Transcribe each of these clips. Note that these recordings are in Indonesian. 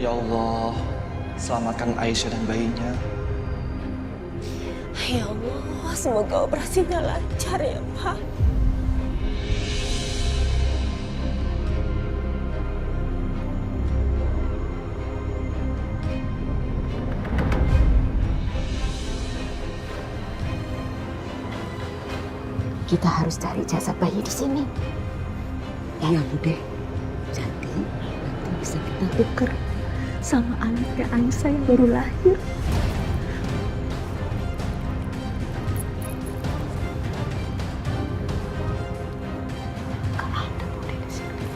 Ya Allah, selamatkan Aisyah dan bayinya. Ya Allah, semoga operasinya lancar ya Pak. Kita harus cari jasad bayi di sini. Iya, Bude. Jadi nanti bisa kita tuker sama anaknya Aisyah yang baru lahir. Gak ada Bude di sini.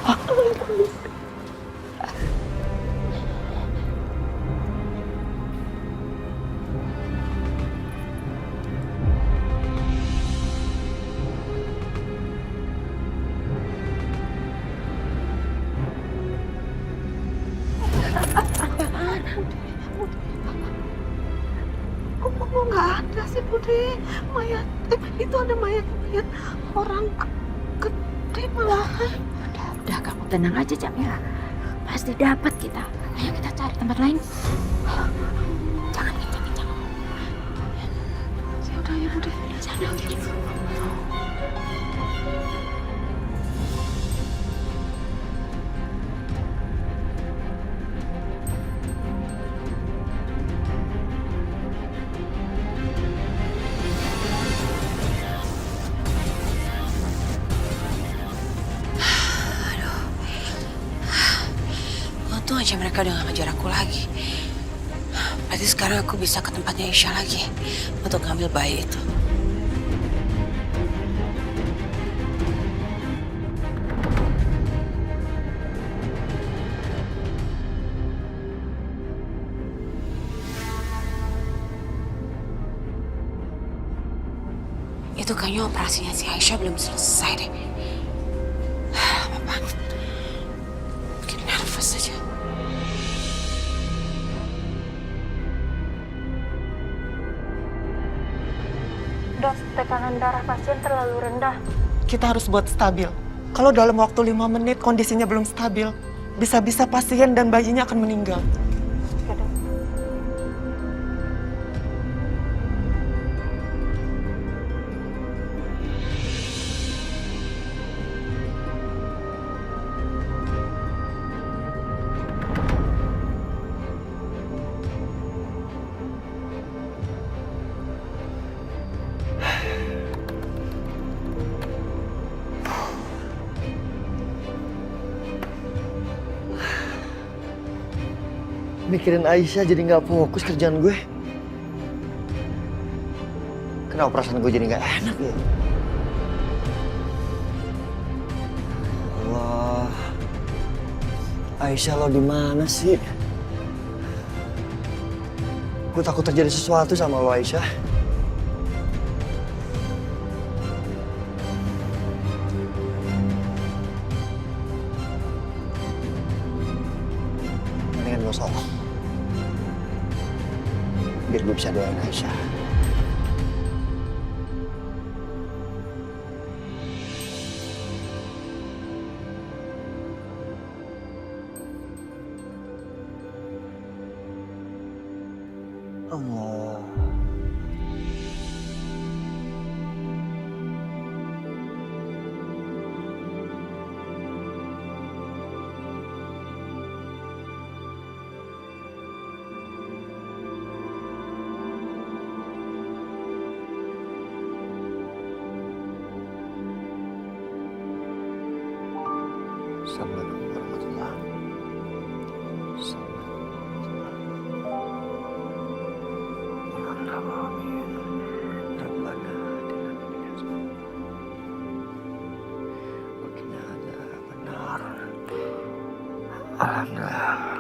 Aduh Bude, Bude. Kok nggak ada sih, Bude? Mayat, itu ada mayat orang gede malahan. Udah kamu tenang aja Jamila. Pasti dapat kita. Ayo kita cari tempat lain. Jangan kencang-kencang. Ya udah ya, Bude. Sana. Untung aja mereka udah gak ngejar aku lagi. Berarti sekarang aku bisa ke tempatnya Aisyah lagi untuk ngambil bayi itu. Itu kayaknya operasinya si Aisyah belum selesai deh. Lama banget. Bikin nervous aja. Dok, tekanan darah pasien terlalu rendah. Kita harus buat stabil. Kalau dalam waktu 5 menit kondisinya belum stabil, bisa-bisa pasien dan bayinya akan meninggal. Oke, Dok. Mikirin Aisyah jadi nggak fokus kerjaan gue. Kenapa perasaan gue jadi nggak enak ya? Allah, Aisyah lo di mana sih? Gue takut terjadi sesuatu sama lo, Aisyah. Mendingan gue sholat, biar gue bisa doain Aisyah. Allah. Assalamualaikum warahmatullahi Alhamdulillah.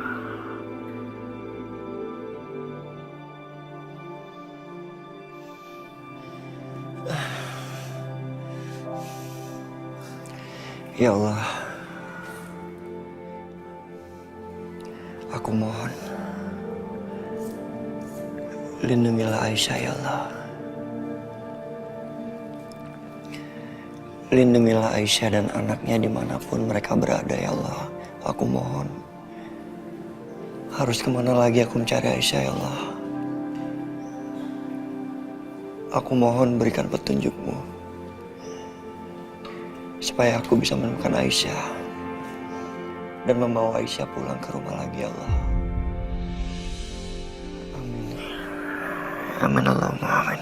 Ya Allah, aku mohon, lindungilah Aisyah ya Allah. Lindungilah Aisyah dan anaknya dimanapun mereka berada ya Allah. Aku mohon. Harus kemana lagi aku mencari Aisyah ya Allah. Aku mohon berikan petunjuk-Mu, supaya aku bisa menemukan Aisyah dan membawa Aisyah pulang ke rumah lagi ya Allah. Amin. Amin Allahumma amin.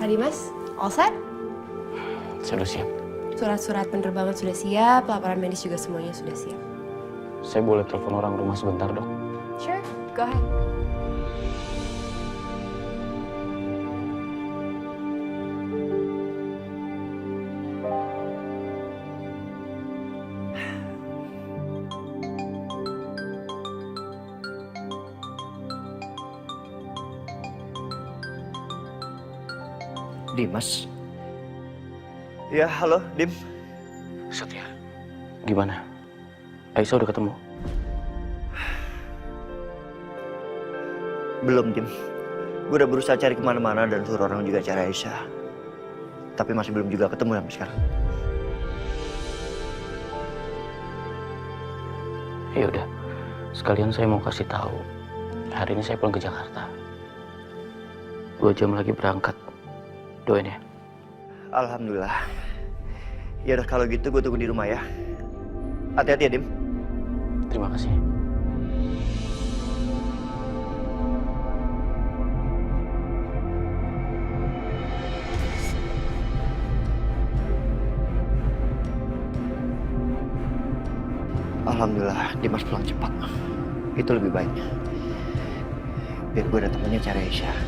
Tadi Mas, all set? Sudah siap. Surat-surat penerbangan sudah siap, laporan medis juga semuanya sudah siap. Saya boleh telepon orang rumah sebentar, Dok? Sure, go ahead. Dimas. Ya, halo, Dim. Setia. Gimana? Aisyah udah ketemu? Belum, Dim. Gue udah berusaha cari kemana-mana dan suruh orang juga cari Aisyah. Tapi masih belum juga ketemu sampai sekarang. Ya udah. Sekalian saya mau kasih tahu. Hari ini saya pulang ke Jakarta. 2 jam lagi berangkat. Doain ya. Alhamdulillah. Ya udah kalau gitu gue tunggu di rumah ya. Hati-hati ya, Dim. Terima kasih. Alhamdulillah, Dimas pulang cepat. Itu lebih baik. Biar gue ada temennya cari Aisyah.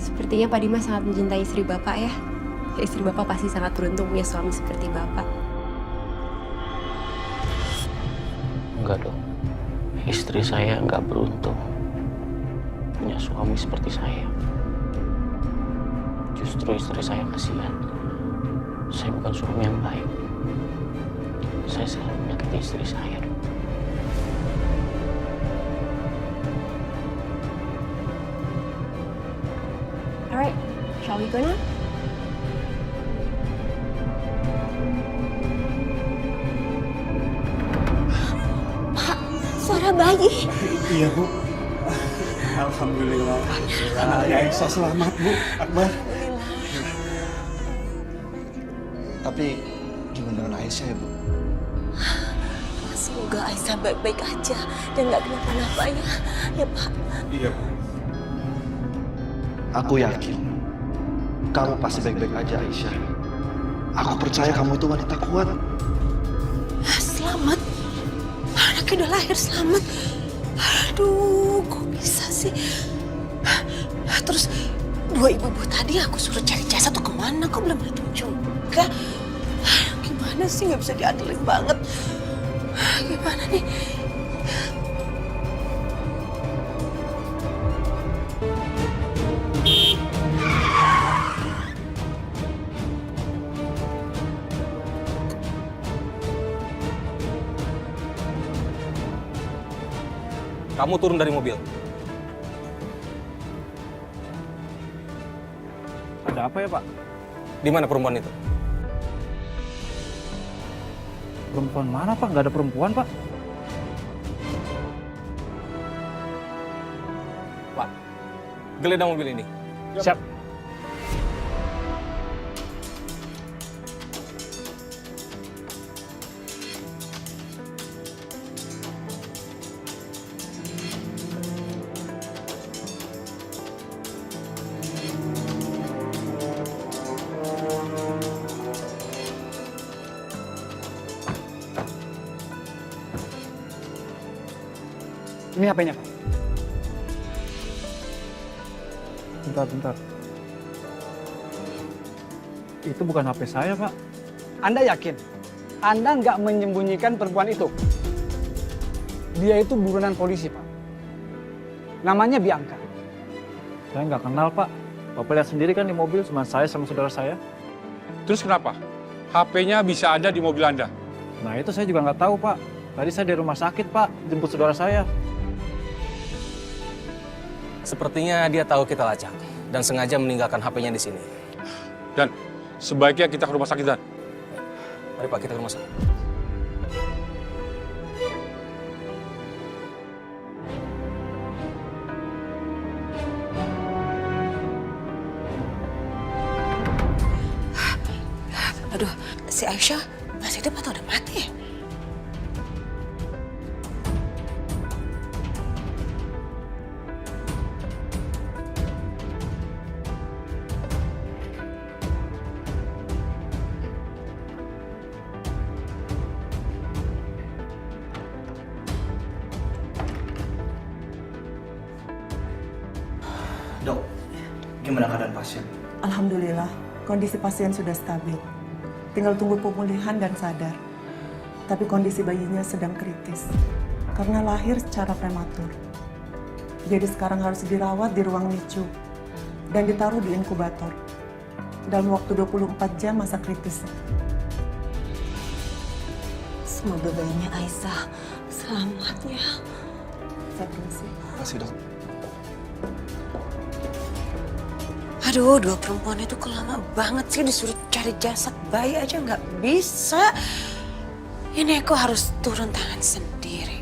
Sepertinya Pak Dimas sangat mencintai istri Bapak ya. Istri Bapak pasti sangat beruntung punya suami seperti Bapak. Enggak dong. Istri saya enggak beruntung punya suami seperti saya. Justru istri saya kasihan. Saya bukan suami yang baik. Saya selalu menyakiti istri saya. Alright, shall we go now? Suara bayi. Iya, Bu. Alhamdulillah. Anaknya Aisyah selamat, Bu. Akbar. Tapi gimana dengan Aisyah ya, Bu? Semoga Aisyah baik-baik aja dan nggak kenapa-napa ya. Ya Pak. Iya, Bu. Aku yakin kamu pasti baik-baik aja, Aisyah. Aku percaya kamu itu wanita kuat. Selamat. Anaknya udah lahir selamat. Aduh, kok bisa sih? Terus 2 ibu tadi aku suruh cari jasa tuh kemana? Kok belum datang juga? Gimana sih, nggak bisa diandelin banget. Gimana nih? Kamu turun dari mobil. Ada apa ya, Pak? Di mana perempuan itu? Perempuan mana, Pak? Nggak ada perempuan, Pak. Pak, geledah mobil ini. Siap. Ini HP-nya, Pak. Bentar. Itu bukan HP saya, Pak. Anda yakin? Anda nggak menyembunyikan perempuan itu. Dia itu buronan polisi, Pak. Namanya Bianca. Saya nggak kenal, Pak. Bapak lihat sendiri kan di mobil cuma saya sama saudara saya. Terus kenapa? HP-nya bisa ada di mobil Anda? Nah itu saya juga nggak tahu, Pak. Tadi saya di rumah sakit, Pak, jemput saudara saya. Sepertinya dia tahu kita lacak dan sengaja meninggalkan HP-nya di sini. Dan sebaiknya kita ke rumah sakit, Dan. Mari Pak, kita ke rumah sakit. Aduh, si Aisyah masih hidup atau udah mati ya? Dok, gimana keadaan pasien? Alhamdulillah, kondisi pasien sudah stabil. Tinggal tunggu pemulihan dan sadar. Tapi kondisi bayinya sedang kritis karena lahir secara prematur. Jadi sekarang harus dirawat di ruang NICU dan ditaruh di inkubator. Dalam waktu 24 jam masa kritis. Semoga bayinya Aisyah selamat ya. Saya permisi. Makasih, Dok. Aduh, dua perempuan itu kok lama banget sih disuruh cari jasad bayi aja nggak bisa. Ini aku harus turun tangan sendiri.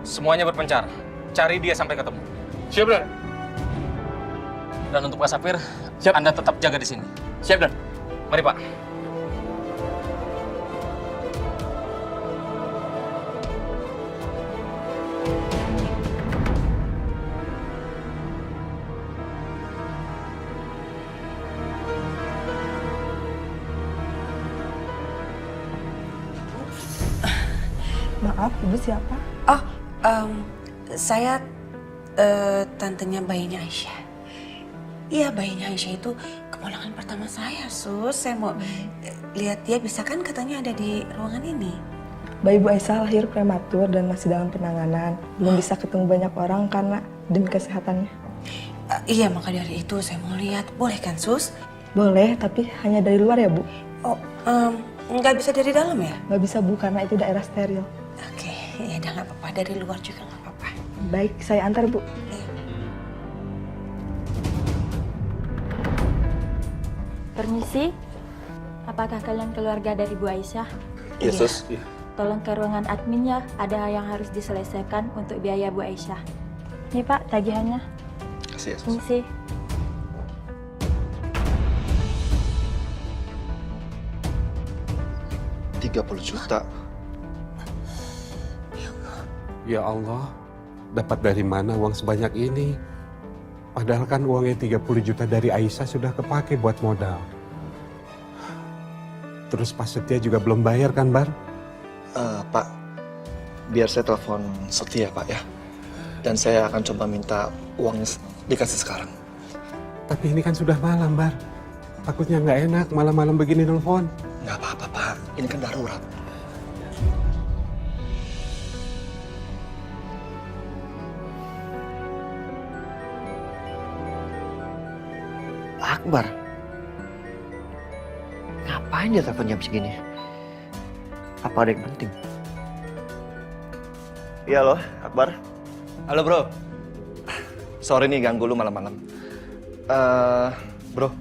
Semuanya berpencar. Cari dia sampai ketemu. Siap, Dan. Dan untuk Pak Safir, Siap. Anda tetap jaga di sini. Siap, Dan. Mari Pak. Maaf, ibu siapa? Oh, saya tantenya bayinya Aisyah. Iya, bayinya Aisyah itu keponakan pertama saya, Sus. Saya mau lihat dia, bisa kan katanya ada di ruangan ini. Bayi Bu Aisyah lahir prematur dan masih dalam penanganan. Belum bisa ketemu banyak orang karena demi kesehatannya. Iya, maka dari itu saya mau lihat. Boleh kan, Sus? Boleh, tapi hanya dari luar ya, Bu? Oh, nggak bisa dari dalam ya? Nggak bisa, Bu, karena itu daerah steril. Oke, ya udah nggak apa-apa. Dari luar juga nggak apa-apa. Baik, saya antar, Bu. Permisi, apakah kalian keluarga dari Bu Aisyah? Iya, Sus. Iya. Tolong ke ruangan admin ya, ada yang harus diselesaikan untuk biaya Bu Aisyah. Nih Pak, tagihannya. Kasih ya, Sus. Permisi. $30 juta. Ya Allah, dapat dari mana uang sebanyak ini? Padahal kan uangnya 30 juta dari Aisyah sudah kepake buat modal. Terus Pak Setia juga belum bayar kan, Bar? Pak, biar saya telepon Setia, Pak ya. Dan saya akan coba minta uangnya dikasih sekarang. Tapi ini kan sudah malam, Bar. Takutnya nggak enak malam-malam begini nelfon. Nggak apa-apa, Pak. Ini kan darurat. Akbar? Ngapain dia telepon jam segini? Apa ada yang penting? Iya loh, Akbar. Halo, Bro. Sorry nih ganggu lu malam-malam. Bro,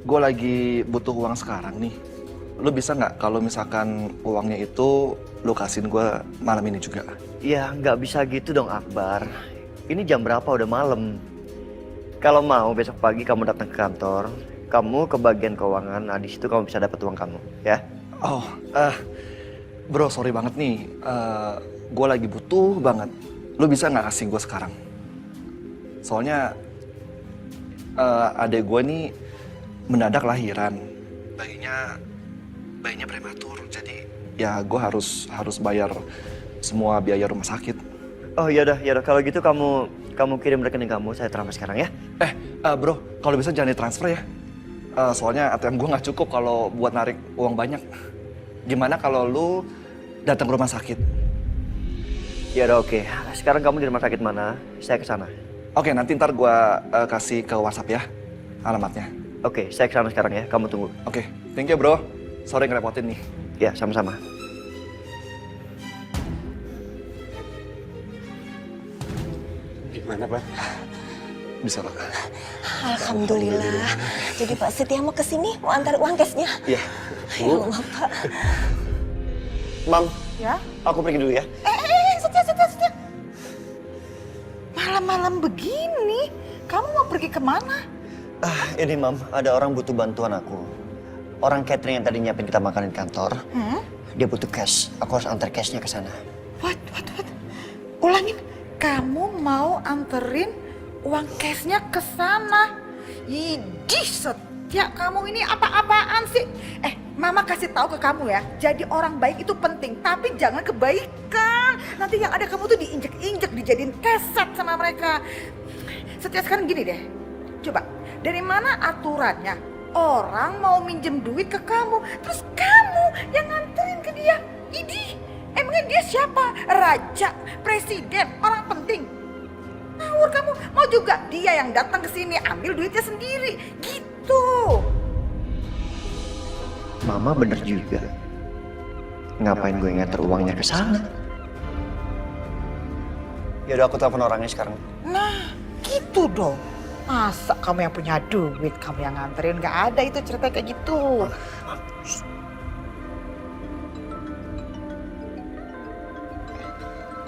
gue lagi butuh uang sekarang nih. Lu bisa nggak kalau misalkan uangnya itu lu kasihin gue malam ini juga? Ya nggak bisa gitu dong, Akbar. Ini jam berapa? Udah malam. Kalau mau besok pagi kamu datang ke kantor, kamu ke bagian keuangan, nah di situ kamu bisa dapat uang kamu, ya? Oh, bro, sorry banget nih. Gue lagi butuh banget. Lu bisa nggak kasih gue sekarang? Soalnya adek gue nih mendadak lahiran. Bayinya prematur. Jadi ya gue harus bayar semua biaya rumah sakit. Oh ya udah kalau gitu kamu kirim rekening kamu, saya transfer sekarang ya. Bro, kalau bisa jangan ditransfer ya. Soalnya ATM gue nggak cukup kalau buat narik uang banyak. Gimana kalau lu datang ke rumah sakit? Ya udah oke. Sekarang kamu di rumah sakit mana? Saya ke sana. Oke, nanti ntar gue kasih ke WhatsApp ya alamatnya. Oke, saya ke sana sekarang ya. Kamu tunggu. Oke, thank you bro. Sorry ngerepotin nih. Ya, sama-sama. Gimana, Pak? Bisa, Pak. Alhamdulillah. Jadi Pak Setia mau kesini, mau antar uang cashnya. Iya. Ya Allah, Pak. Mam, Ya? aku pergi dulu ya. Setia. Malam-malam begini, kamu mau pergi kemana? Ini Mam, ada orang butuh bantuan aku. Orang catering yang tadi nyiapin kita makan di kantor, dia butuh cash. Aku harus antar cashnya ke sana. What? Ulangin, kamu mau anterin uang cashnya ke sana? Idih, Setia, kamu ini apa-apaan sih? Mama kasih tahu ke kamu ya, jadi orang baik itu penting, tapi jangan kebaikan. Nanti yang ada kamu tuh diinjek-injek, dijadiin keset sama mereka. Setia, sekarang gini deh, coba, dari mana aturannya orang mau minjem duit ke kamu, terus kamu yang nganterin ke dia? Idih, emangnya dia siapa? Raja, presiden, orang penting? Ngawur kamu, mau juga dia yang datang ke sini ambil duitnya sendiri, gitu. Mama bener juga. Ngapain gue nganter uangnya ke sana? Ya udah aku telepon orangnya sekarang. Nah, gitu dong. Masa kamu yang punya duit, kamu yang nganterin? Gak ada itu cerita kayak gitu.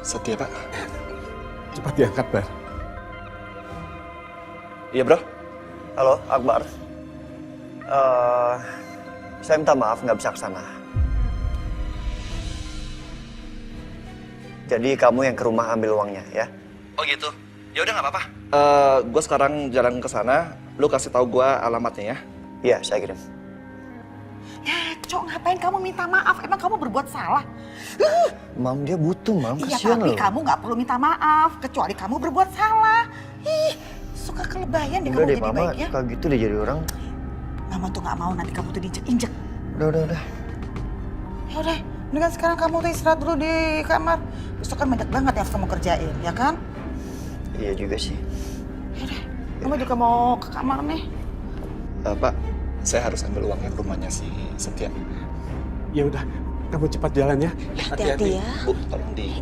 Setia, Pak. Cepat diangkat, Bar. Iya, bro. Halo, Akbar. Saya minta maaf nggak bisa ke sana. Jadi kamu yang ke rumah ambil uangnya ya? Oh gitu. Ya udah nggak apa-apa. Gue sekarang jalan ke sana. Lu kasih tahu gue alamatnya ya. Iya, saya kirim. Cok, ngapain kamu minta maaf? Emang kamu berbuat salah? Mam, dia butuh, Mam. Iya, Kasian tapi loh. kamu nggak perlu minta maaf, kecuali kamu berbuat salah. Suka kelebayan deh Udah kamu deh, jadi Mama. baik ya. Suka gitu deh jadi orang. Mama tuh nggak mau nanti kamu tuh diinjek-injek. Udah. Ya udah, mendingan sekarang kamu tuh istirahat dulu di kamar. Besok kan banyak banget yang harus kamu kerjain, ya kan? Iya juga sih. Kamu juga mau ke kamar nih. Pak, saya harus ambil uangnya ke rumahnya si Setia. Ya udah, kamu cepat jalan ya. Hati-hati ya. Bu, tolong di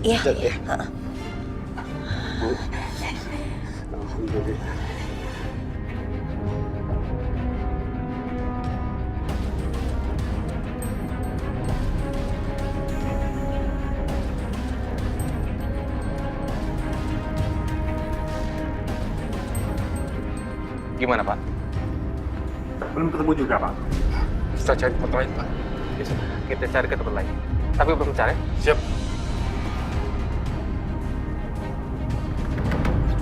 Iya. jaga ya. Bu. Alhamdulillah. Gimana, Pak? Belum ketemu juga, Pak. Kita cari tempat lain, Pak. Bisa. Kita cari ke tempat lain. Tapi belum cari. Siap.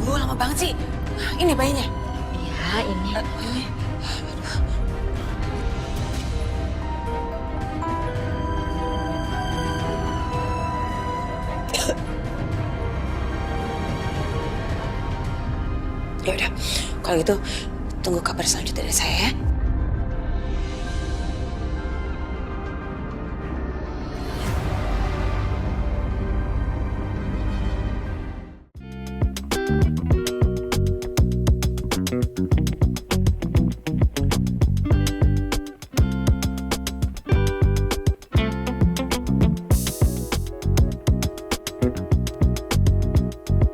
Lama banget sih. Ini bayinya. Iya, ini. Ya udah, kalau gitu tunggu kabar selanjutnya dari saya ya.